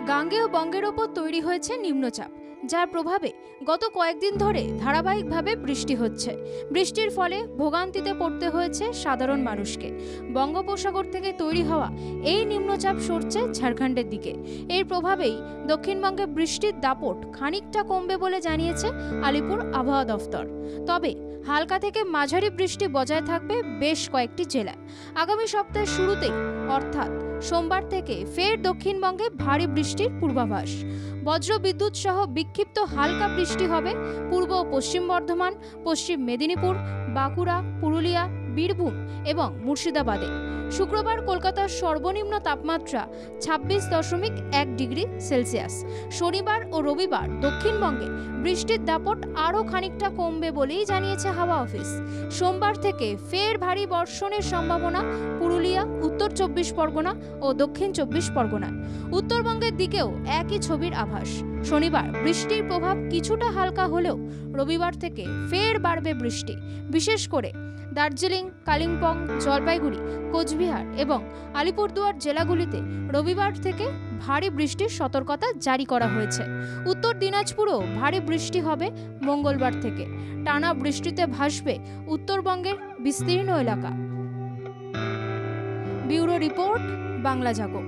গাঙ্গেয় বঙ্গের ওপর তৈরি হয়েছে নিম্নচাপ, যার প্রভাবে গত কয়েকদিন ধরে ধারাবাহিকভাবে বৃষ্টি হচ্ছে। বৃষ্টির ফলে ভোগান্তিতে পড়তে হয়েছে সাধারণ মানুষকে। বঙ্গোপসাগর থেকে তৈরি হওয়া এই নিম্নচাপ সরছে ঝাড়খণ্ডের দিকে। এর প্রভাবেই দক্ষিণবঙ্গে বৃষ্টির দাপট খানিকটা কমবে বলে জানিয়েছে আলিপুর আবহাওয়া দফতর। তবে হালকা থেকে মাঝারি বৃষ্টি বজায় থাকবে বেশ কয়েকটি জেলায়। আগামী সপ্তাহের শুরুতেই অর্থাৎ সোমবার থেকে ফের দক্ষিণবঙ্গে ভারী বৃষ্টির পূর্বাভাস। বজ্রবিদ্যুৎ সহ বিক্ষিপ্ত হালকা বৃষ্টি হবে পূর্ব ও পশ্চিম বর্ধমান, পশ্চিম মেদিনীপুর, বাঁকুড়া, পুরুলিয়া, বীরভূম এবং মুর্শিদাবাদে। শুক্রবার কলকাতার সর্বনিম্ন তাপমাত্রা 26.1 ডিগ্রি সেলসিয়াস। শনিবার ও রবিবার দক্ষিণবঙ্গে বৃষ্টির দাপট আরও খানিকটা কমবে বলেই জানিয়েছে হাওয়া অফিস। সোমবার থেকে ফের ভারী বর্ষণের সম্ভাবনা পুরুলিয়া, উত্তর 24 পরগনা ও দক্ষিণ 24 পরগনায়। উত্তরবঙ্গের দিকেও একই ছবির আভাস। শনিবার বৃষ্টির প্রভাব কিছুটা হালকা হলেও রবিবার থেকে ফের বাড়বে বৃষ্টি। বিশেষ করে দার্জিলিং, কালিম্পং, জলপাইগুড়ি, কোচবিহার এবং আলিপুরদুয়ার জেলাগুলিতে রবিবার থেকে ভারী বৃষ্টির সতর্কতা জারি করা হয়েছে। উত্তর দিনাজপুরেও ভারী বৃষ্টি হবে মঙ্গলবার থেকে। টানা বৃষ্টিতে ভাসবে উত্তরবঙ্গের বিস্তীর্ণ এলাকা। ব্যুরো রিপোর্ট, বাংলা জাগো।